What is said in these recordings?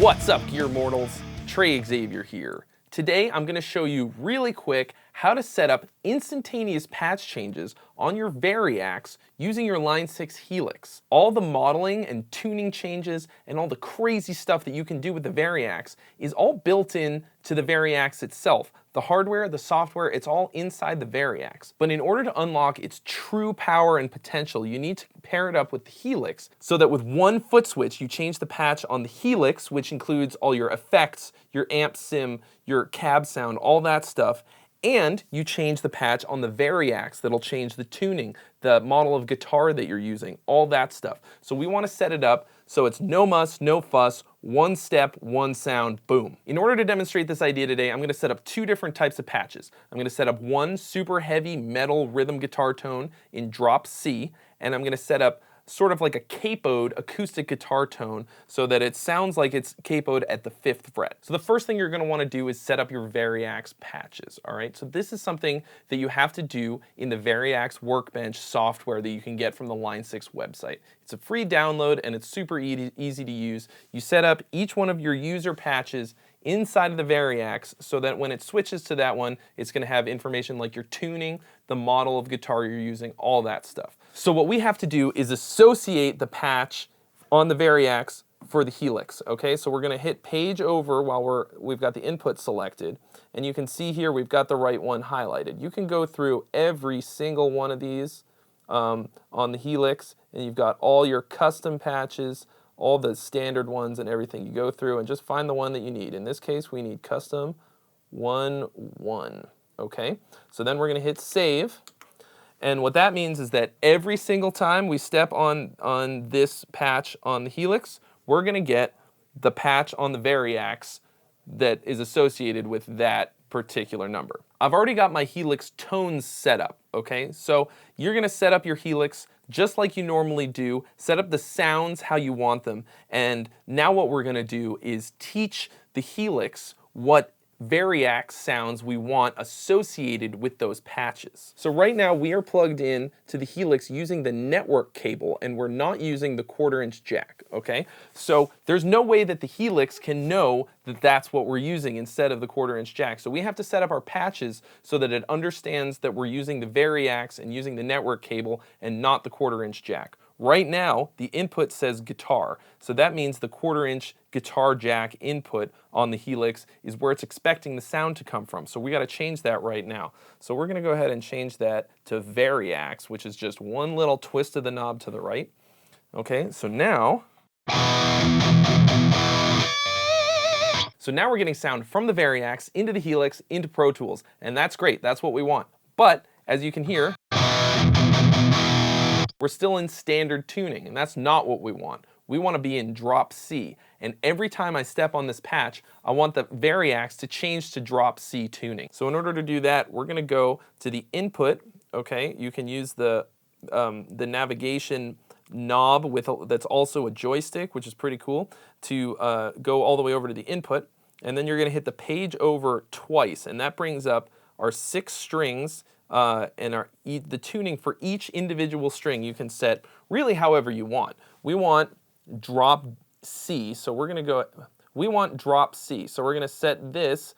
What's up, Gear Mortals? Trey Xavier here. Today I'm going to show you really quick how to set up instantaneous patch changes on your Variax using your Line 6 Helix. All the modeling and tuning changes and all the crazy stuff that you can do with the Variax is all built in to the Variax itself. The hardware, the software, it's all inside the Variax. But in order to unlock its true power and potential, you need to pair it up with the Helix so that with one foot switch, you change the patch on the Helix, which includes all your effects, your amp sim, your cab sound, all that stuff. And you change the patch on the Variax that'll change the tuning, the model of guitar that you're using, all that stuff. So we want to set it up so it's no muss, no fuss, one step, one sound, boom. In order to demonstrate this idea today, I'm going to set up two different types of patches. I'm going to set up one super heavy metal rhythm guitar tone in drop C, and I'm going to set up sort of like a capoed acoustic guitar tone so that it sounds like it's capoed at the 5th fret. So the first thing you're going to want to do is set up your Variax patches, all right? So this is something that you have to do in the Variax Workbench software that you can get from the Line 6 website. It's a free download and it's super easy to use. You set up each one of your user patches inside of the Variax so that when it switches to that one, it's going to have information like your tuning, the model of guitar you're using, all that stuff. So what we have to do is associate the patch on the Variax for the Helix, okay? So we're going to hit page over while we've got the input selected, and you can see here we've got the right one highlighted. You can go through every single one of these on the Helix, and you've got all your custom patches, all the standard ones and everything. You go through and just find the one that you need. In this case, we need custom 1-1, okay? So then we're going to hit save. And what that means is that every single time we step on this patch on the Helix, we're going to get the patch on the Variax that is associated with that particular number. I've already got my Helix tones set up, okay? So you're going to set up your Helix just like you normally do, set up the sounds how you want them, and now what we're going to do is teach the Helix what Variax sounds we want associated with those patches. So right now we are plugged in to the Helix using the network cable and we're not using the 1/4" jack, okay? So there's no way that the Helix can know that that's what we're using instead of the 1/4" jack. So we have to set up our patches so that it understands that we're using the Variax and using the network cable and not the 1/4" jack. Right now, the input says guitar, so that means the 1/4" guitar jack input on the Helix is where it's expecting the sound to come from. So we got to change that right now. So we're going to go ahead and change that to Variax, which is just one little twist of the knob to the right. Okay, so now we're getting sound from the Variax into the Helix, into Pro Tools, and that's great. That's what we want. But as you can hear, we're still in standard tuning, and that's not what we want. We want to be in drop C, and every time I step on this patch, I want the Variax to change to drop C tuning. So in order to do that, we're going to go to the input, okay? You can use the navigation knob that's also a joystick, which is pretty cool, to go all the way over to the input, and then you're going to hit the page over twice, and that brings up our 6 strings and the tuning for each individual string you can set really however you want. We want drop C, so we're going to we want drop C, so we're going to set this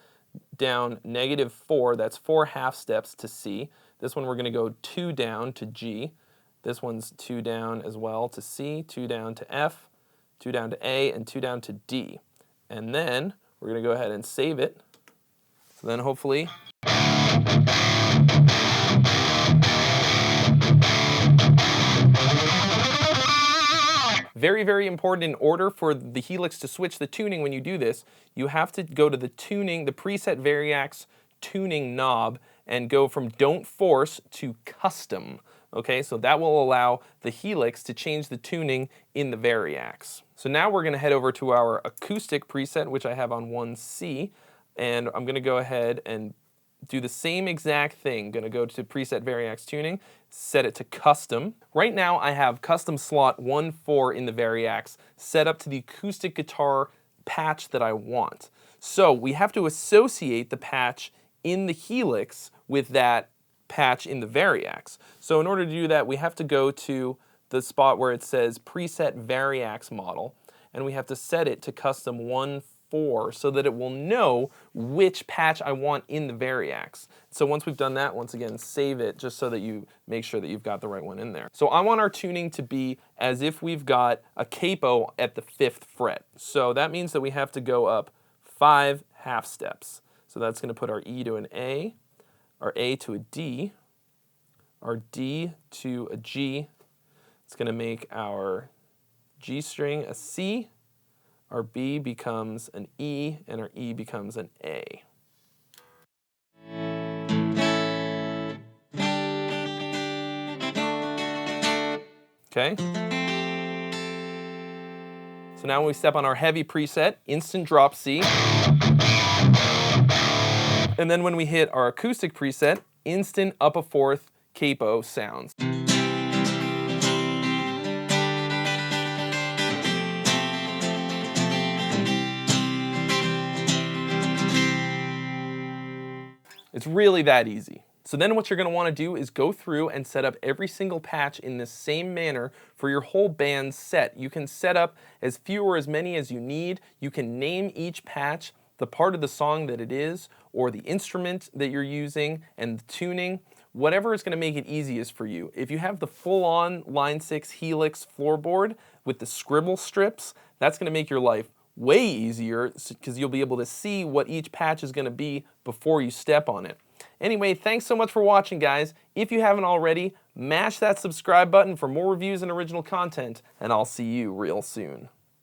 down -4, that's 4 half steps to C. This one we're going to go 2 down to G. This one's 2 down as well to C, 2 down to F, 2 down to A, and 2 down to D. And then we're going to go ahead and save it. So then hopefully very, very important, in order for the Helix to switch the tuning when you do this, you have to go to the tuning, the preset Variax tuning knob, and go from don't force to custom. Okay, so that will allow the Helix to change the tuning in the Variax. So now we're going to head over to our acoustic preset, which I have on 1C, and I'm going to go ahead and do the same exact thing. Going to go to preset Variax tuning, set it to custom. Right now I have custom slot 1-4 in the Variax set up to the acoustic guitar patch that I want. So we have to associate the patch in the Helix with that patch in the Variax. So in order to do that, we have to go to the spot where it says preset Variax model, and we have to set it to custom 1.4 so that it will know which patch I want in the Variax. So once we've done that, once again, save it just so that you make sure that you've got the right one in there. So I want our tuning to be as if we've got a capo at the 5th fret. So that means that we have to go up 5 half steps. So that's going to put our E to an A, our A to a D, our D to a G. It's going to make our G string a C, our B becomes an E, and our E becomes an A. Okay? So now when we step on our heavy preset, instant drop C. And then when we hit our acoustic preset, instant up a 4th capo sounds. It's really that easy. So then what you're going to want to do is go through and set up every single patch in the same manner for your whole band's set. You can set up as few or as many as you need. You can name each patch the part of the song that it is, or the instrument that you're using, and the tuning, whatever is going to make it easiest for you. If you have the full-on Line 6 Helix floorboard with the scribble strips, that's going to make your life way easier because you'll be able to see what each patch is going to be before you step on it. Anyway, thanks so much for watching, guys. If you haven't already, mash that subscribe button for more reviews and original content, and I'll see you real soon.